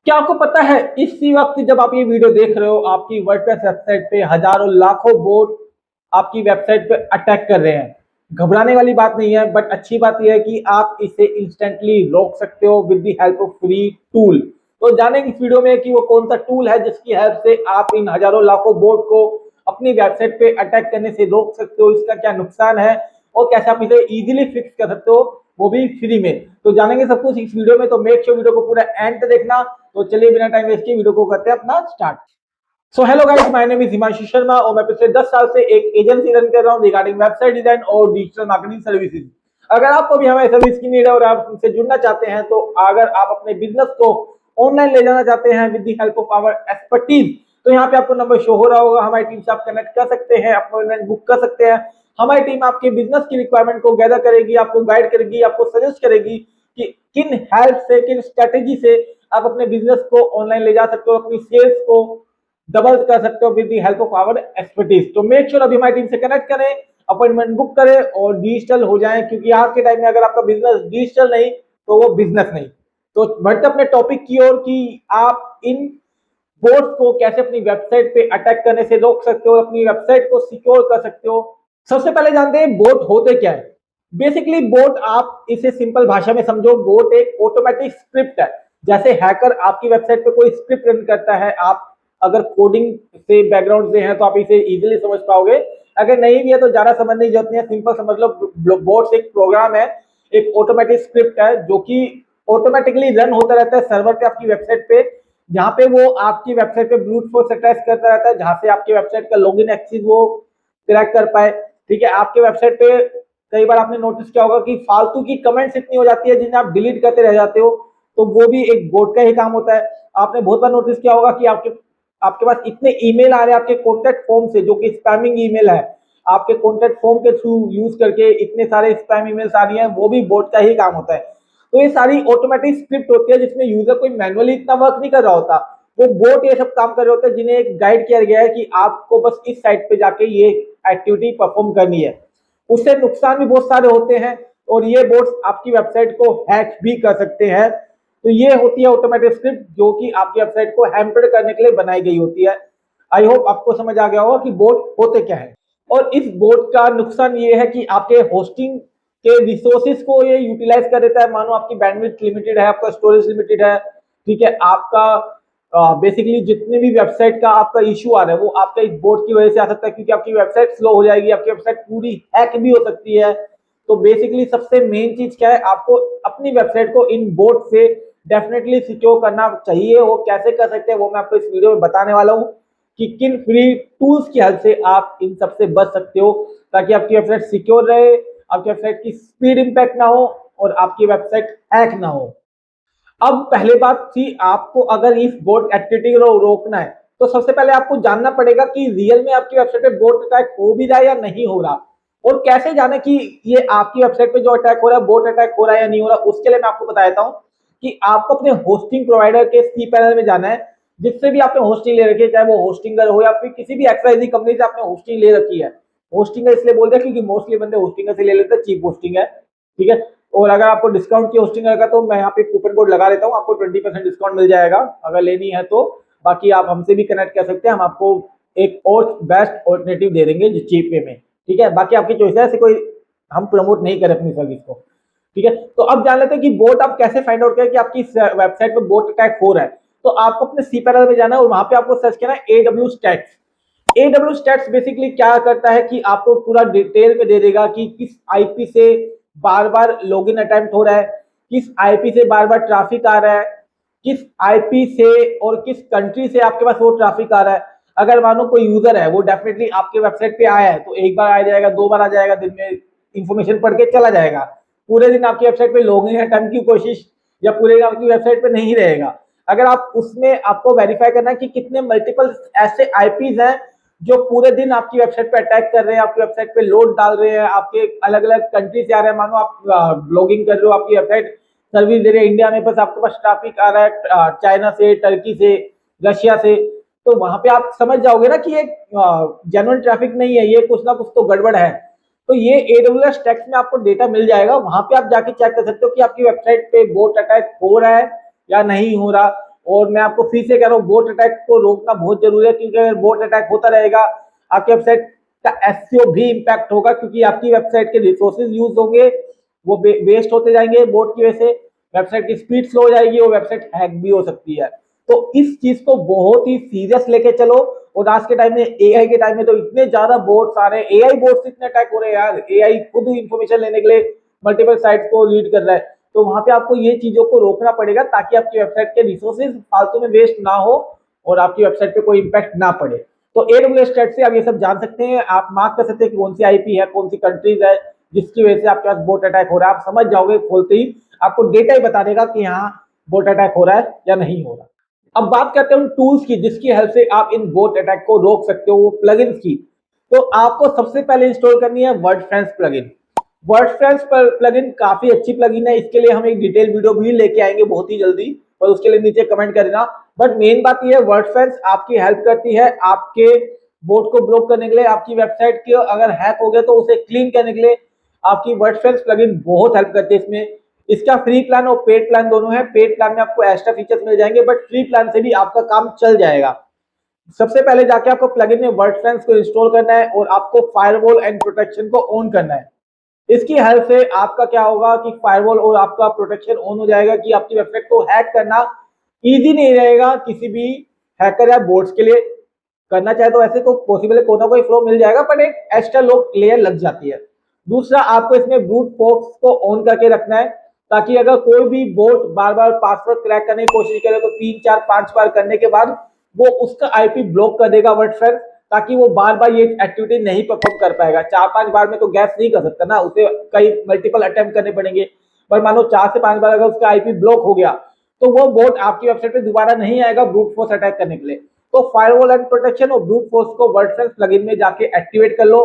क्या आपको पता है इसी वक्त जब आप ये वीडियो देख रहे हो आपकी वर्डप्रेस वेबसाइट पे हजारों लाखों बोट आपकी वेबसाइट पे अटैक कर रहे हैं। घबराने वाली बात नहीं है, बट अच्छी बात यह है कि आप इसे इंस्टेंटली रोक सकते हो with the help of free tool. तो जानेंगे इस वीडियो में कि वो कौन सा टूल है जिसकी हेल्प से आप इन हजारों लाखों बोट को अपनी वेबसाइट पे अटैक करने से रोक सकते हो, इसका क्या नुकसान है और कैसे आप इसे इजीली फिक्स कर सकते हो, वो भी फ्री में। तो जानेंगे सब कुछ इस वीडियो में, तो मेक श्योर वीडियो को पूरा एंड तक देखना। तो चलिए बिना टाइम वेस्ट किए वीडियो को करते हैं अपना start. So hello guys, my name is Himanshu Sharma और मैं पिछले 10 साल से एक एजेंसी रन कर रहा हूं रिगार्डिंग वेबसाइट डिजाइन और डिजिटल मार्केटिंग सर्विसेज। अगर आपको भी हमारे सर्विस की नीड है और आप हमसे जुड़ना चाहते हैं, तो अगर आप अपने बिजनेस को ऑनलाइन ले जाना चाहते हैं with the help of our expertise, तो यहाँ पे आपको नंबर शो हो रहा होगा। हमारी टीम से आप कनेक्ट कर सकते हैं, अपॉइंटमेंट बुक कर सकते हैं। हमारी टीम आपके बिजनेस की रिक्वायरमेंट को गैदर करेगी, आपको गाइड करेगी, आपको सजेस्ट करेगी कि किन हेल्प से, किन स्ट्रेटेजी से आप अपने बिजनेस को ऑनलाइन ले जा सकते हो, अपनी सेल्स को डबल कर सकते हो with the help of our expertise. तो मेक श्योर अभी हमारी टीम से कनेक्ट करें, अपॉइंटमेंट बुक करें और डिजिटल हो जाए, क्योंकि आज के टाइम में अगर आपका बिजनेस डिजिटल नहीं तो वो बिजनेस नहीं। तो बढ़ते अपने टॉपिक की ओर कि आप इन बोट्स को कैसे अपनी वेबसाइट पे अटैक करने से रोक सकते हो, अपनी वेबसाइट को सिक्योर कर सकते हो। सबसे पहले जानते हैं बोट होते क्या है। बेसिकली बोट, आप इसे सिंपल भाषा में समझो, बोट एक ऑटोमेटिक स्क्रिप्ट है। जैसे हैकर आपकी वेबसाइट पे कोई स्क्रिप्ट रन करता है, आप अगर कोडिंग से बैकग्राउंड से हैं तो आप इसे इजीली समझ पाओगे। अगर नहीं भी है तो ज्यादा समझने की जरूरत नहीं है, सिंपल समझ लो। बोट्स एक प्रोग्राम है, एक ऑटोमेटिक स्क्रिप्ट है जो कि ऑटोमेटिकली रन होता रहता है सर्वर पे आपकी वेबसाइट पे, जहां पे वो आपकी वेबसाइट पे ब्रूट फोर्स अटैक करता रहता है, जहां से आपकी वेबसाइट का लॉगिन एक्सेस वो क्रैक कर पाए। ठीक है, आपके वेबसाइट पे कई बार आपने नोटिस किया होगा कि फालतू की कमेंट्स इतनी हो जाती है जिन्हें आप डिलीट करते रह जाते हो, तो वो भी एक बोट का ही काम होता है। आपने बहुत बार नोटिस किया होगा कि आपके आपके पास इतने ईमेल आ रहे हैं आपके कॉन्टेक्ट फॉर्म से, जो कि स्पैमिंग ईमेल है, आपके कॉन्टेक्ट फॉर्म के थ्रू यूज करके इतने सारे स्पैम ईमेल्स आ रही हैं, वो भी बोट का ही काम होता है। तो ये सारी ऑटोमेटिक स्क्रिप्ट होती है जिसमें यूजर कोई मैनुअली इतना वर्क नहीं कर रहा होता, वो बोट ये सब काम कर रहे होते हैं, जिन्हें एक गाइड किया गया है कि आपको बस इस साइट पे जाके ये एक्टिविटी परफॉर्म करनी है। उससे नुकसान भी बहुत सारे होते हैं और ये बोट्स आपकी वेबसाइट को हैक भी कर सकते हैं। तो ये होती है ऑटोमेटिक स्क्रिप्ट जो कि आपकी वेबसाइट को हैम्पर करने के लिए बनाई गई होती है। आई होप आपको समझ आ गया होगा कि बोट होते क्या है। और इस बोट का नुकसान ये है कि आपके होस्टिंग के रिसोर्सेज को ये यूटिलाइज कर देता है। मानो आपकी बैंडविड्थ लिमिटेड है, आपका स्टोरेज लिमिटेड है, ठीक है, आपका बेसिकली जितने भी वेबसाइट का आपका इशू आ रहा है वो आपका इस बोर्ड की वजह से आ सकता है, क्योंकि आपकी वेबसाइट स्लो हो जाएगी, आपकी वेबसाइट पूरी हैक भी हो सकती है। तो बेसिकली सबसे मेन चीज क्या है, आपको अपनी वेबसाइट को इन बोर्ड से डेफिनेटली सिक्योर करना चाहिए। वो कैसे कर सकते हैं वो मैं आपको इस वीडियो में बताने वाला हूँ कि किन फ्री टूल्स की हेल्प से आप इन सबसे बच सकते हो, ताकि आपकी वेबसाइट सिक्योर रहे, आपकी वेबसाइट की स्पीड इंपैक्ट ना हो और आपकी वेबसाइट हैक ना हो। अब पहले बात थी, आपको अगर इस बोट एक्टिविटी को रोकना है तो सबसे पहले आपको जानना पड़ेगा कि रियल में आपकी वेबसाइट पे बोट अटैक हो भी रहा है या नहीं हो रहा। और कैसे जाने कि ये आपकी वेबसाइट पे जो अटैक हो रहा है बोट अटैक हो रहा है या नहीं हो रहा, उसके लिए मैं आपको बता देता हूँ कि आपको अपने होस्टिंग प्रोवाइडर के सी पैनल में जाना है। जिससे भी आपने होस्टिंग ले रखी है, चाहे वो होस्टिंगर हो या फिर किसी भी एक्सवाईजी कंपनी से आपने होस्टिंग ले रखी है। होस्टिंगर इसलिए बोल दिया क्योंकि मोस्टली बंदे होस्टिंगर से ले लेते हैं, चीप होस्टिंग है, ठीक है। और अगर आपको डिस्काउंट की होस्टिंग लगा तो मैं यहाँ पे कूपन कोड लगा देता हूँ, आपको 20% डिस्काउंट मिल जाएगा अगर लेनी है तो। बाकी आप हमसे भी कनेक्ट कर सकते हैं, हम आपको एक और बेस्ट ऑल्टरनेटिव दे देंगे जो चीप पे में, ठीक है। बाकी आपकी चॉइस है, ऐसे कोई हम प्रमोट नहीं करें अपनी सर्विस को, ठीक है। तो अब जान लेते हैं कि बोट आप कैसे फाइंड आउट करें कि आपकी वेबसाइट पे बोट अटैक हो रहा है। तो आपको अपने सी पैनल में जाना है और वहां पे आपको सर्च करना है AW stats. AW stats basically क्या करता है कि आपको पूरा डिटेल में दे देगा कि किस आईपी से बार बार लॉगिन अटेम्प्ट हो रहा है, किस आईपी से बार बार ट्रैफिक आ रहा है, किस आईपी से और किस कंट्री से आपके पास वो ट्रैफिक आ रहा है। अगर मानो कोई यूजर है वो डेफिनेटली आपके वेबसाइट पे आया है तो एक बार आ जाएगा, दो बार आ जाएगा, दिन में इंफॉर्मेशन पढ़ के चला जाएगा। पूरे दिन आपकी वेबसाइट पे लॉगिन अटेम्प्ट की कोशिश या पूरे दिन आपकी वेबसाइट पे नहीं रहेगा। अगर आप उसमें आपको वेरीफाई करना है कि कितने मल्टीपल ऐसे आईपीज हैं जो पूरे दिन आपकी वेबसाइट पे अटैक कर रहे हैं, आपकी वेबसाइट पे लोड डाल रहे हैं, आपके अलग अलग कंट्री से आ रहे हैं। मानो आप ब्लॉगिंग कर रहे हो, आपकी वेबसाइट सर्विस दे रहे हैं इंडिया में, बस आपके पास ट्रैफिक आ रहा है चाइना से, टर्की से, रशिया से, तो वहां पे आप समझ जाओगे ना कि ये जेन्युइन ट्रैफिक नहीं है, ये कुछ ना कुछ तो गड़बड़ है। तो ये AWS टैक्स में आपको डेटा मिल जाएगा, वहां पे आप जाके चेक कर सकते हो कि आपकी वेबसाइट पे बोट अटैक हो रहा है या नहीं हो रहा। और मैं आपको फिर से कह रहा हूँ, बोट अटैक को रोकना बहुत जरूरी है, क्योंकि अगर बोट अटैक होता रहेगा आपकी वेबसाइट का एसईओ भी इम्पैक्ट होगा, क्योंकि आपकी वेबसाइट के रिसोर्सेज यूज होंगे, वो वेस्ट होते जाएंगे बोट की वजह से, वेबसाइट की स्पीड स्लो हो जाएगी, वो वेबसाइट हैक भी हो सकती है। तो इस चीज को बहुत ही सीरियस लेके चलो। और आज के टाइम में, एआई के टाइम में तो इतने ज्यादा बोट्स आ रहे हैं, एआई बोट्स इतने अटैक हो रहे हैं यार, एआई खुद इंफॉर्मेशन लेने के लिए मल्टीपल साइट्स को रीड कर रहा है। तो वहां पे आपको ये चीजों को रोकना पड़ेगा, ताकि आपकी वेबसाइट के रिसोर्सेज फालतू में वेस्ट ना हो और आपकी वेबसाइट पे कोई इंपैक्ट ना पड़े। तो AWS स्टैट से आप ये सब जान सकते हैं, आप मार्क कर सकते हैं कि कौन सी आईपी है, कौन सी कंट्रीज है जिसकी वजह से आपके पास बोट अटैक हो रहा है। आप समझ जाओगे खोलते ही, आपको डेटा ही बता देगा कि यहाँ बोट अटैक हो रहा है या नहीं हो रहा। अब बात करते हैं उन टूल्स की जिसकी हेल्प से आप इन बोट अटैक को रोक सकते हो, वो प्लगइन्स की। तो आपको सबसे पहले इंस्टॉल करनी है वर्डप्रेस प्लगइन। वर्डप्रेस प्लगइन काफी अच्छी प्लगइन है, इसके लिए हम एक डिटेल वीडियो भी लेके आएंगे बहुत ही जल्दी, और उसके लिए नीचे कमेंट कर देना। बट मेन बात यह है, वर्डप्रेस आपकी हेल्प करती है आपके बोट को ब्लॉक करने के लिए, आपकी वेबसाइट के अगर हैक हो गया तो उसे क्लीन करने के लिए आपकी वर्डप्रेस प्लगइन बहुत हेल्प करती है इसमें। इसका फ्री प्लान और पेड प्लान दोनों है। पेड प्लान में आपको एक्स्ट्रा फीचर्स मिल जाएंगे, बट फ्री प्लान से भी आपका काम चल जाएगा। सबसे पहले जाके आपको प्लगइन में वर्डप्रेस को इंस्टॉल करना है और आपको फायरवॉल एंड प्रोटेक्शन को ऑन करना है। इसकी हेल्प से आपका क्या होगा कि फायरवॉल और आपका प्रोटेक्शन ऑन हो जाएगा, कि आपकी वेबसाइट को हैक करना इजी नहीं रहेगा किसी भी हैकर या बोट्स के लिए। करना चाहे तो ऐसे तो पॉसिबल है, कोई ना कोई फ्लो मिल जाएगा, पर एक एक्स्ट्रा लेयर लग जाती है। दूसरा, आपको इसमें ब्रूट फोर्स को ऑन करके रखना है, ताकि अगर कोई भी बोट बार बार पासवर्ड क्रैक करने की कोशिश करे तो 3 4 5 बार करने के बाद वो उसका आईपी ब्लॉक कर देगा वर्डप्रेस, ताकि वो बार बार ये एक्टिविटी नहीं परफॉर्म कर पाएगा। 4 5 बार में तो गैस नहीं कर सकता ना, उसे कई मल्टीपल अटेम्प्ट करने पड़ेंगे। पर मानो 4 से 5 बार अगर उसका आईपी ब्लॉक हो गया तो वो बोट आपकी वेबसाइट पे दोबारा नहीं आएगा ब्रूट फोर्स अटैक करने के लिए। तो फायरवॉल एंड प्रोटेक्शन और ब्रूट फोर्स को वर्डप्रेस प्लगइन में जाके एक्टिवेट कर लो।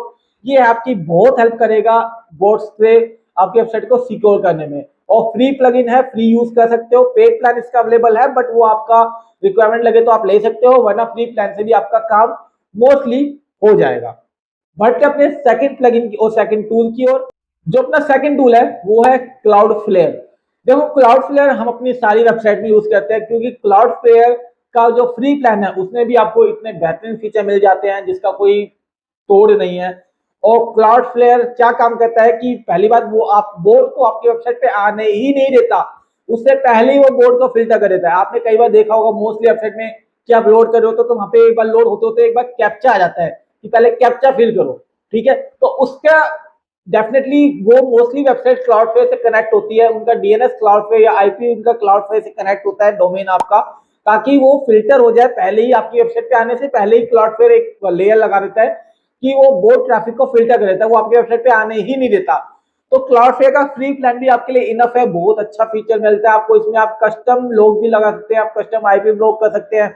ये आपकी बहुत हेल्प करेगा बोट्स से आपकी वेबसाइट को सिक्योर करने में। और फ्री प्लगइन है, फ्री यूज कर सकते हो। पेड प्लान इसका अवेलेबल है, बट वो आपका रिक्वायरमेंट लगे तो आप ले सकते हो, वरना फ्री प्लान से भी आपका काम मोस्टली हो जाएगा। बढ़ते अपने सेकंड प्लगइन की और सेकंड टूल की ओर। जो अपना सेकंड टूल है वो है क्लाउडफ्लेयर। देखो, क्लाउडफ्लेयर हम अपनी सारी वेबसाइट में यूज करते हैं, क्योंकि क्लाउडफ्लेयर का जो फ्री प्लान है उसमें भी आपको इतने बेहतरीन फीचर मिल जाते हैं जिसका कोई तोड़ नहीं है। और क्लाउडफ्लेयर क्या काम करता है कि पहली बात, वो आप बोर्ड को आपकी वेबसाइट पे आने ही नहीं देता, उससे पहले ही वो बोर्ड को फिल्टर कर देता है। आपने कई बार देखा होगा मोस्टली वेबसाइट में कि आप लोड कर रहे हो तो वहां पे एक बार लोड होते होते एक बार कैप्चा आ जाता है कि पहले कैप्चा फिल करो, ठीक है। तो उसका डेफिनेटली वो मोस्टली वेबसाइट क्लाउडफ्लेयर से कनेक्ट होती है, उनका डीएनएस क्लाउडफ्लेयर या आईपी उनका क्लाउडफ्लेयर से कनेक्ट होता है, डोमेन आपका, ताकि वो फिल्टर हो जाए पहले ही। आपकी वेबसाइट पे आने से पहले ही क्लाउडफ्लेयर एक लेयर लगा देता है कि वो बोर्ड ट्रैफिक को फिल्टर कर देता है, वो आपकी वेबसाइट पे आने ही नहीं देता। तो क्लाउडफ्लेयर का फ्री प्लान भी आपके लिए इनफ है, बहुत अच्छा फीचर मिलता है आपको इसमें। आप कस्टम लोग भी लगा सकते हैं, आप कस्टम आईपी ब्लॉक कर सकते हैं,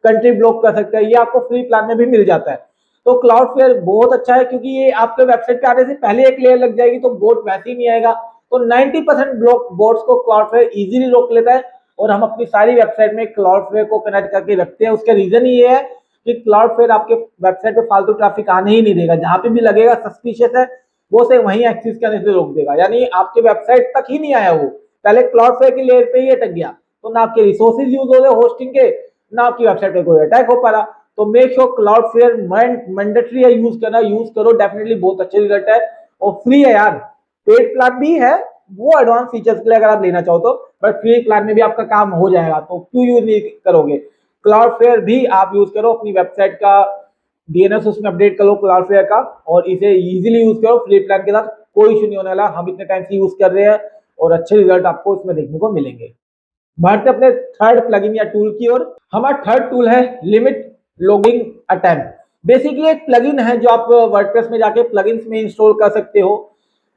कंट्री ब्लॉक कर सकते हैं, ये आपको फ्री प्लान में भी मिल जाता है। तो क्लाउडफ्लेयर बहुत अच्छा है, क्योंकि ये आपके वेबसाइट पे आने से पहले एक लेयर लग जाएगी तो बोट वैसे ही नहीं आएगा। तो 90% ब्लॉक बोट्स को क्लाउडफ्लेयर इजीली रोक लेता है, और हम अपनी सारी वेबसाइट में क्लाउडफ्लेयर को कनेक्ट करके रखते हैं। उसका रीजन ये है कि क्लाउडफ्लेयर आपके वेबसाइट पे फालतू ट्रैफिक आने ही नहीं देगा, जहां पे भी लगेगा सस्पिशियस है वो से वहीं एक्सेस करने से रोक देगा, यानी आपके वेबसाइट तक ही नहीं आया, वो पहले क्लाउडफ्लेयर की लेयर पे ही अटक गया, तो ना आपके रिसोर्सेज यूज हो रहे होस्टिंग के, ना आपकी वेबसाइट पे कोई अटैक हो पा रहा। तो मेक श्योर क्लाउडफ्लेयर मैंडेटरी है यूज करना, यूज करो, डेफिनेटली बहुत अच्छे रिजल्ट है और फ्री है यार। पेड प्लान भी है वो एडवांस फीचर्स के लिए अगर आप लेना चाहो तो, बट फ्री प्लान में भी आपका काम हो जाएगा, तो क्यों यूज नहीं करोगे। क्लाउडफ्लेयर भी आप यूज करो, अपनी वेबसाइट का डीएनएस उसमें अपडेट करो क्लाउडफ्लेयर का, और इसे इजीली यूज करो फ्री प्लान के साथ, कोई इशू नहीं होने वाला। हम इतने टाइम से यूज कर रहे हैं और अच्छे रिजल्ट आपको इसमें देखने को मिलेंगे। बढ़ते अपने थर्ड प्लगइन या टूल की ओर। हमारा थर्ड टूल है लिमिट लॉगिंग अटेम्प्ट। बेसिकली एक प्लगइन है जो आप वर्डप्रेस में जाके प्लगइन्स में इंस्टॉल कर सकते हो।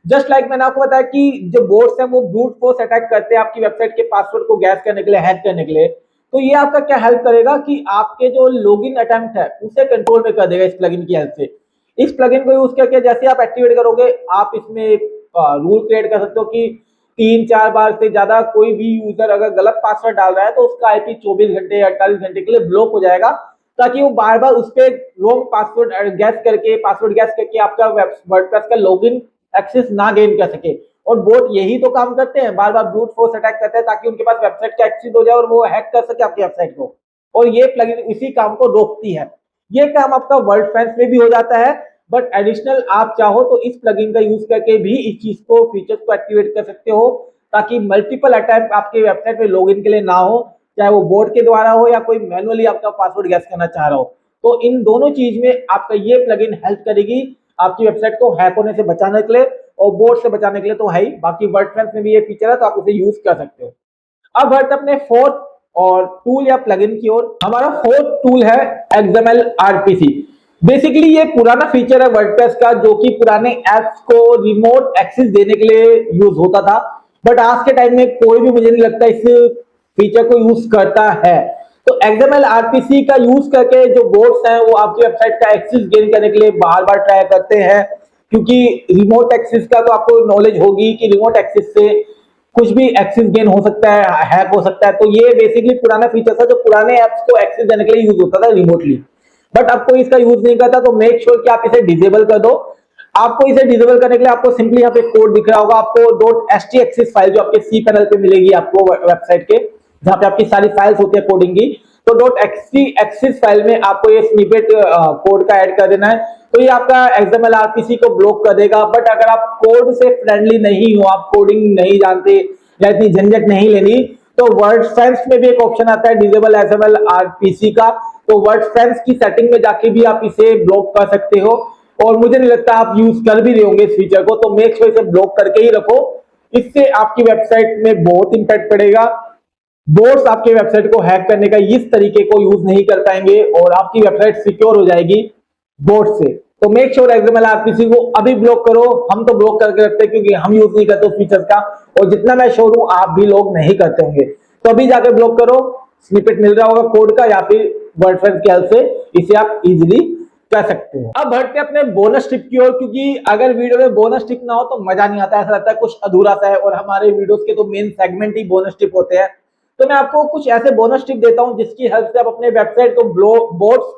जस्ट लाइक मैंने आपको बताया कि जो बोट्स हैं वो ब्रूट फोर्स अटैक करते हैं आपकी वेबसाइट के पासवर्ड को गैस करने के लिए, हैक करने के लिए। तो ये आपका क्या हेल्प करेगा कि आपके जो लॉगिन अटेम्प्ट है उसे कंट्रोल में कर देगा इस प्लगइन की हेल्प से। इस प्लगइन को यूज करके जैसे आप एक्टिवेट करोगे, आप इसमें एक रूल क्रिएट कर सकते हो कि 3 4 बार से ज्यादा कोई भी यूजर अगर गलत पासवर्ड डाल रहा है तो उसका आईपी 24 घंटे 48 घंटे के लिए ब्लॉक हो जाएगा, ताकि वो बार बार उस पर रॉन्ग पासवर्ड गैस करके आपका वर्डप्रेस का लॉगिन एक्सेस ना गेन कर सके। और बोट यही तो काम करते हैं, बार बार ब्रूट फोर्स अटैक करते हैं ताकि उनके पास वेबसाइट का एक्सेस हो जाए और वो हैक कर सके आपकी वेबसाइट को, और ये प्लगइन इसी काम को रोकती है। ये काम आपका वर्ड फेंस में भी हो जाता है, बट एडिशनल आप चाहो तो इस प्लगइन का यूज करके भी इस चीज को, फीचर्स को एक्टिवेट कर सकते हो ताकि मल्टीपल अटैम्प्ट आपके वेबसाइट में लॉगिन के लिए ना हो, चाहे वो बोट के द्वारा हो या कोई मैनुअली आपका पासवर्ड गैस करना चाह रहा हो। तो इन दोनों चीज में आपका ये प्लगइन हेल्प करेगी आपकी वेबसाइट को हैक होने से बचाने के लिए, और बोट से बचाने के लिए तो है ही, बाकी वर्डप्रेस में भी ये फीचर है तो आप उसे यूज कर सकते हो। अब बढ़ते अपने फोर्थ और टूल या प्लगइन की ओर। हमारा फोर्थ टूल है XML RPC। बेसिकली ये पुराना फीचर है वर्डप्रेस का जो कि पुराने एप्स को रिमोट एक्सेस देने के लिए यूज होता था, बट आज के टाइम में कोई भी मुझे नहीं लगता इस फीचर को यूज करता है। तो XML RPC का यूज करके जो बोट्स हैं वो आपकी वेबसाइट का एक्सेस गेन करने के लिए बार बार ट्राई करते हैं, क्योंकि रिमोट एक्सेस का तो आपको नॉलेज होगी कि रिमोट एक्सेस से कुछ भी एक्सेस गेन हो सकता है, हैक हो सकता है। तो ये बेसिकली पुराना फीचर था जो पुराने एप्स को एक्सेस देने के लिए यूज होता था रिमोटली, बट अब कोई इसका यूज नहीं करता। तो मेक श्योर कि आप इसे डिसेबल कर दो। आपको इसे डिसेबल करने के लिए आपको सिंपली यहाँ पे कोड दिख रहा होगा, आपको .htexis फाइल जो आपके सी पैनल पे मिलेगी आपको वेबसाइट के, जहां पे आपकी सारी फाइल्स होती है कोडिंग की। तो .htexis फाइल में आपको ये स्निपेट कोड का ऐड कर देना है, तो ये आपका XML RPC को ब्लॉक कर देगा। बट अगर आप कोड से फ्रेंडली नहीं हो, आप कोडिंग नहीं जानते या इतनी झंझट नहीं लेनी, तो वर्डप्रेस में भी एक ऑप्शन आता है डिसेबल XML RPC का, तो वर्डप्रेस की सेटिंग में जाके भी आप इसे ब्लॉक कर सकते हो, और मुझे नहीं लगता आप यूज कर भी रहे होंगे इस फीचर को, तो मेक श्योर इसे ब्लॉक करके ही रखो। इससे आपकी वेबसाइट में बहुत इंपैक्ट पड़ेगा। बोट्स आपके वेबसाइट को हैक करने का इस तरीके को यूज नहीं कर पाएंगे और आपकी वेबसाइट सिक्योर हो जाएगी बोट से। तो मेक श्योर XML RPC को अभी ब्लॉक करो। हम तो ब्लॉक करके रखते हैं क्योंकि हम यूज नहीं करते उस फीचर का, और जितना मैं श्योर हूं आप भी लोग नहीं करते होंगे। तो अभी जाके ब्लॉक करो, स्निपेट मिल रहा होगा कोड का, या फिर वर्डप्रेस की हेल्प से इसे आप इजिली कर सकते हो। अब बढ़ते अपने बोनस टिप की ओर, क्योंकि अगर वीडियो में बोनस टिप ना हो तो मजा नहीं आता, ऐसा लगता है कुछ अधूरा सा है, और हमारे वीडियोस के तो मेन सेगमेंट ही बोनस टिप होते हैं। तो मैं आपको कुछ ऐसे बोनस टिप देता हूं जिसकी हेल्प से आप अपने वेबसाइट को बोट्स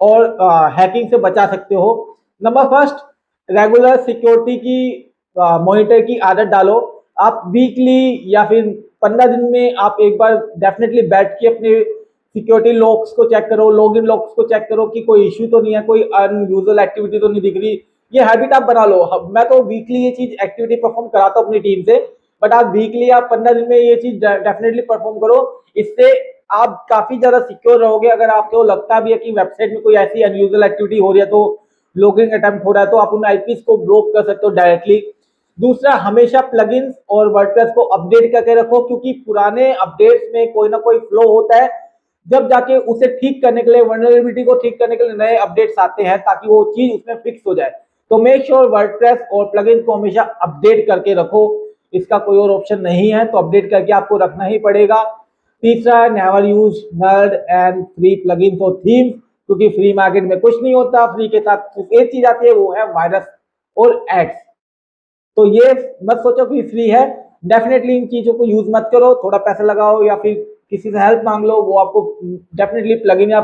और हैकिंग से बचा सकते हो। नंबर फर्स्ट, रेगुलर सिक्योरिटी की मॉनिटर की आदत डालो। आप वीकली या फिर 15 दिन में आप एक बार डेफिनेटली बैठ के अपने सिक्योरिटी लॉक्स को चेक करो, लॉगिन लॉक्स को चेक करो कि कोई इश्यू तो नहीं है, कोई अनयूजुअल एक्टिविटी तो नहीं दिख रही। ये हैबिट आप बना लो। मैं तो वीकली ये चीज एक्टिविटी परफॉर्म कराता हूँ अपनी टीम से, बट आप वीकली या 15 दिन में ये चीज डेफिनेटली परफॉर्म करो। इससे आप काफी ज्यादा सिक्योर रहोगे। अगर आपको लगता भी है कि वेबसाइट में कोई ऐसी अनयूजुअल एक्टिविटी हो रही है, तो लॉगिंग अटेम्प्ट हो रहा है, तो आप उन आईपीस को ब्लॉक कर सकते हो डायरेक्टली। दूसरा, हमेशा प्लगइन्स और वर्डप्रेस को अपडेट करके रखो, क्योंकि पुराने अपडेट्स में कोई ना कोई फ्लो होता है, जब जाके उसे ठीक करने के लिए, वल्नरेबिलिटी को ठीक करने के लिए नए अपडेट्स आते हैं ताकि वो चीज उसमें फिक्स हो जाए। तो मेक श्योर वर्डप्रेस और प्लगइन्स को हमेशा अपडेट करके रखो, इसका कोई और ऑप्शन नहीं है, तो अपडेट करके आपको रखना ही पड़ेगा। तीसरा, never use nulled and free plugins और थीम्स, क्योंकि फ्री मार्केट में कुछ नहीं होता, फ्री के साथ सिर्फ एक चीज आती है, वो है वायरस और एड्स। तो ये मत सोचो कि फ्री है, डेफिनेटली इन चीजों को यूज मत करो। थोड़ा पैसा लगाओ या फिर किसी से हेल्प मांग लो, वो आपको डेफिनेटली प्लगइन या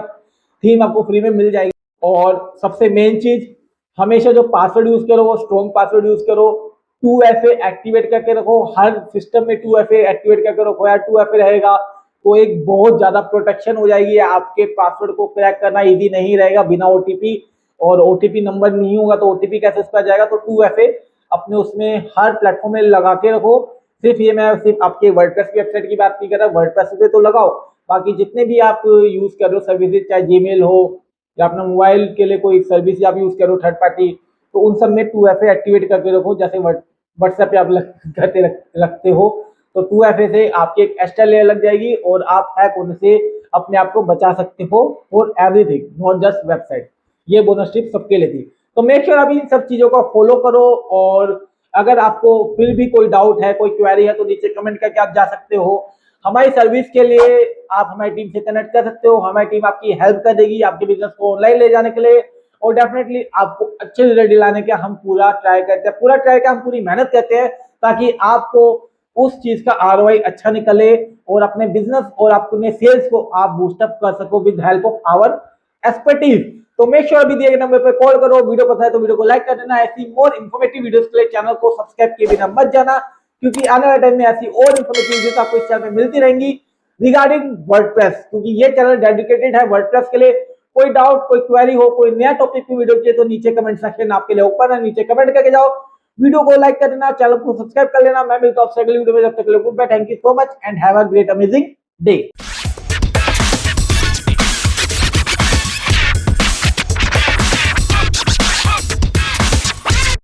थीम आपको फ्री में मिल जाएगी। और सबसे मेन चीज, हमेशा जो पासवर्ड यूज करो वो स्ट्रॉन्ग पासवर्ड यूज करो। 2FA एक्टिवेट करके रखो, हर सिस्टम में 2FA एक्टिवेट करके रखो यार। 2FA रहेगा तो एक बहुत ज्यादा प्रोटेक्शन हो जाएगी, आपके पासवर्ड को क्रैक करना इजी नहीं रहेगा बिना ओटीपी, और ओटीपी नंबर नहीं होगा तो ओटीपी कैसे उसका जाएगा। तो 2FA अपने उसमें हर प्लेटफॉर्म में लगा के रखो। सिर्फ ये, मैं सिर्फ आपके वर्डप्रेस की वेबसाइट की बात नहीं कर रहा, वर्डप्रेस पे तो लगाओ, बाकी जितने भी आप यूज कर रहे हो सर्विसेज, चाहे जीमेल हो या अपना मोबाइल के लिए कोई सर्विस आप यूज कर रहे हो थर्ड पार्टी, तो उन सब में 2FA एक्टिवेट करके रखो। जैसे व्हाट्सएप पे आप करते रखते हो, तो 2FA से आपकी एक एक्स्ट्रा लेयर लग जाएगी और आप हैक होने से अपने आप को बचा सकते हो for everything, not just website. ये बोनस टिप सबके लिए थी। तो मेक श्योर अभी इन सब चीजों को फॉलो करो, और अगर आपको फिर भी कोई डाउट है, कोई क्वेरी है, तो नीचे कमेंट करके आप जा सकते हो। हमारी सर्विस के लिए आप हमारी टीम से कनेक्ट कर सकते हो, हमारी टीम आपकी हेल्प कर देगी आपके बिजनेस को ऑनलाइन ले जाने के लिए, और डेफिनेटली आपको अच्छे रिजल्ट दिलाने का हम पूरा ट्राई करते हैं, हम पूरी मेहनत करते हैं, ताकि आपको उस चीज का ROI अच्छा निकले और अपने बिजनेस और अपने सेल्स को आप बूस्टअप कर सको with help of our expertise. तो मेक श्योर अभी दिए गए नंबर पे कॉल करो। वीडियो पसंद है तो वीडियो को लाइक कर देना। ऐसी मोर इन्फॉर्मेटिव वीडियोस के लिए चैनल को सब्सक्राइब किए बिना मत जाना, क्योंकि आने वाले टाइम में ऐसी और इन्फॉर्मेटिव वीडियोस आपको इस चैनल में मिलती रहेंगी रिगार्डिंग वर्डप्रेस, क्योंकि ये चैनल डेडिकेटेड है वर्डप्रेस के लिए। कोई डाउट, कोई क्वेरी हो, कोई नया टॉपिक की वीडियो चाहिए तो नीचे कमेंट सेक्शन आपके लिए ओपन है, नीचे कमेंट करके जाओ। वीडियो को लाइक कर देना, चैनल को सब्सक्राइब कर लेना। मैं मिलता हूं अगली वीडियो में, जब तक के लिए goodbye, thank you so much and have a great amazing day.